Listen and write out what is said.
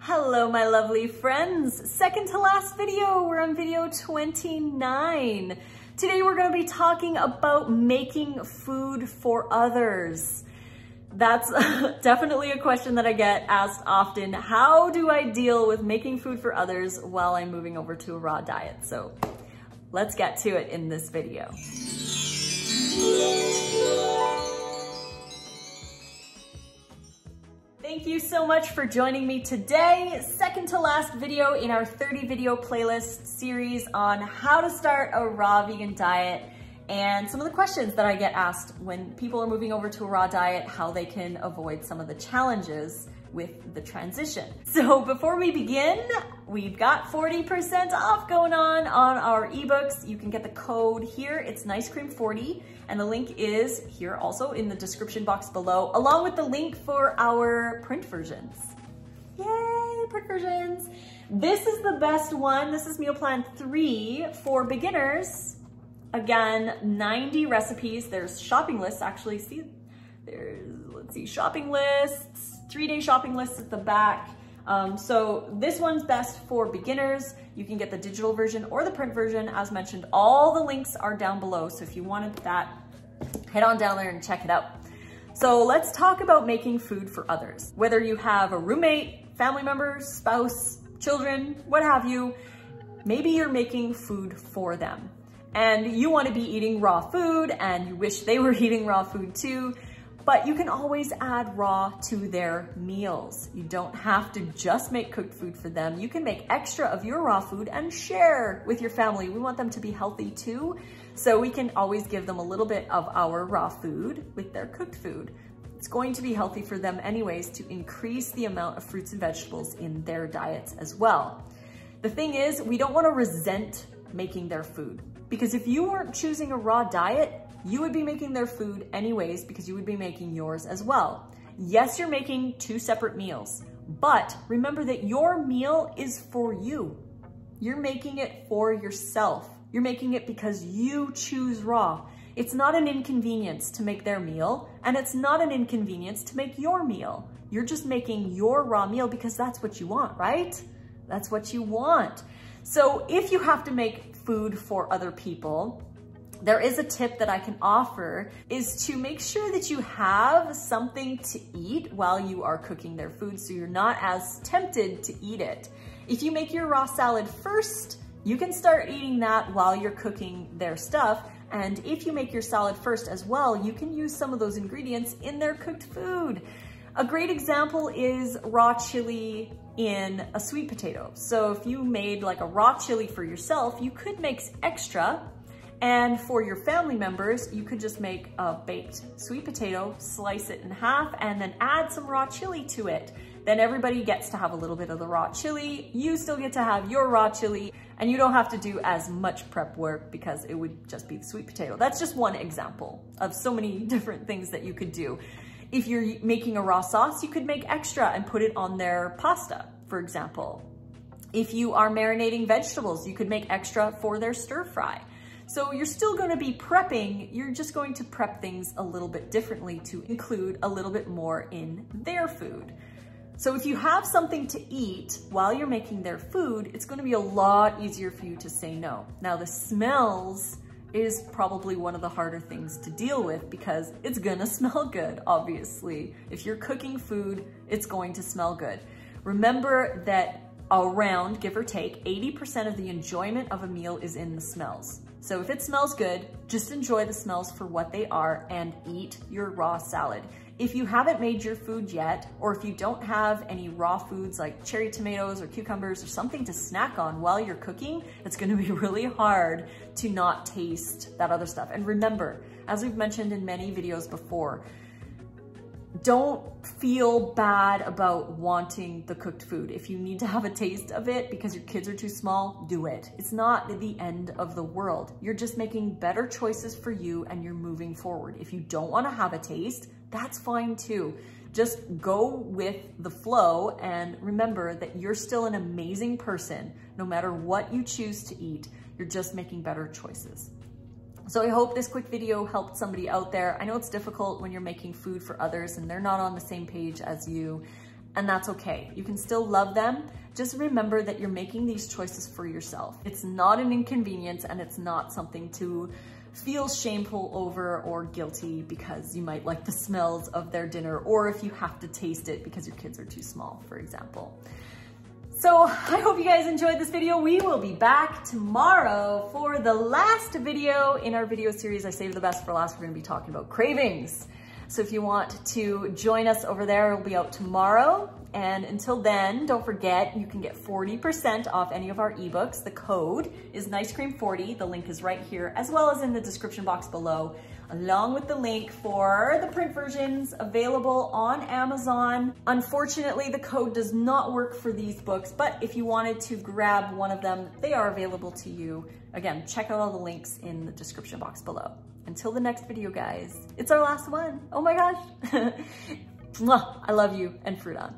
Hello, my lovely friends. Second to last video, we're on video 29. Today we're going to be talking about making food for others. That's definitely a question that I get asked often. How do I deal with making food for others while I'm moving over to a raw diet? So let's get to it in this video. Thank you so much for joining me today. Second to last video in our 30 video playlist series on how to start a raw vegan diet and some of the questions that I get asked when people are moving over to a raw diet, how they can avoid some of the challenges with the transition. So before we begin, we've got 40% off going on our ebooks. You can get the code here. It's Nice Cream 40. And the link is here also in the description box below, along with the link for our print versions. Yay, print versions. This is the best one. This is Meal Plan 3 for beginners. Again, 90 recipes. There's shopping lists, actually. See, let's see, shopping lists, 3-day shopping lists at the back. So this one's best for beginners. You can get the digital version or the print version. As mentioned, all the links are down below. So if you wanted that, head on down there and check it out. So let's talk about making food for others. Whether you have a roommate, family member, spouse, children, what have you, maybe you're making food for them and you want to be eating raw food and you wish they were eating raw food too. But you can always add raw to their meals. You don't have to just make cooked food for them. You can make extra of your raw food and share with your family. We want them to be healthy too. So we can always give them a little bit of our raw food with their cooked food. It's going to be healthy for them anyways to increase the amount of fruits and vegetables in their diets as well. The thing is, we don't want to resent making their food, because if you weren't choosing a raw diet, you would be making their food anyways because you would be making yours as well. Yes, you're making 2 separate meals, but remember that your meal is for you. You're making it for yourself. You're making it because you choose raw. It's not an inconvenience to make their meal, and it's not an inconvenience to make your meal. You're just making your raw meal because that's what you want, right? That's what you want. So if you have to make food for other people, there is a tip that I can offer, is to make sure that you have something to eat while you are cooking their food so you're not as tempted to eat it. If you make your raw salad first, you can start eating that while you're cooking their stuff. And if you make your salad first as well, you can use some of those ingredients in their cooked food. A great example is raw chili in a sweet potato. So if you made like a raw chili for yourself, you could make extra. And for your family members, you could just make a baked sweet potato, slice it in half, and then add some raw chili to it. Then everybody gets to have a little bit of the raw chili. You still get to have your raw chili, and you don't have to do as much prep work because it would just be the sweet potato. That's just one example of so many different things that you could do. If you're making a raw sauce, you could make extra and put it on their pasta, for example. If you are marinating vegetables, you could make extra for their stir fry. So you're still going to be prepping, you're just going to prep things a little bit differently to include a little bit more in their food. So if you have something to eat while you're making their food, it's going to be a lot easier for you to say no. Now the smells is probably one of the harder things to deal with because it's going to smell good, obviously. If you're cooking food, it's going to smell good. Remember that around, give or take, 80% of the enjoyment of a meal is in the smells. So if it smells good, just enjoy the smells for what they are and eat your raw salad. If you haven't made your food yet, or if you don't have any raw foods like cherry tomatoes or cucumbers or something to snack on while you're cooking, it's gonna be really hard to not taste that other stuff. And remember, as we've mentioned in many videos before, don't feel bad about wanting the cooked food. If you need to have a taste of it because your kids are too small, do it. It's not the end of the world. You're just making better choices for you and you're moving forward. If you don't want to have a taste, that's fine too. Just go with the flow and remember that you're still an amazing person. No matter what you choose to eat, you're just making better choices. So I hope this quick video helped somebody out there. I know it's difficult when you're making food for others and they're not on the same page as you. and that's okay. You can still love them. Just remember that you're making these choices for yourself. It's not an inconvenience, and it's not something to feel shameful over or guilty because you might like the smells of their dinner, or if you have to taste it because your kids are too small, for example. So I hope you guys enjoyed this video. We will be back tomorrow for the last video in our video series. I saved the best for last. We're gonna be talking about cravings. So if you want to join us over there, it'll be out tomorrow. And until then, don't forget, you can get 40% off any of our ebooks. The code is NiceCream40. The link is right here, as well as in the description box below, along with the link for the print versions available on Amazon. Unfortunately, the code does not work for these books, but if you wanted to grab one of them, they are available to you. Again, check out all the links in the description box below. Until the next video, guys, it's our last one. Oh my gosh. Mwah, I love you, and fruit on.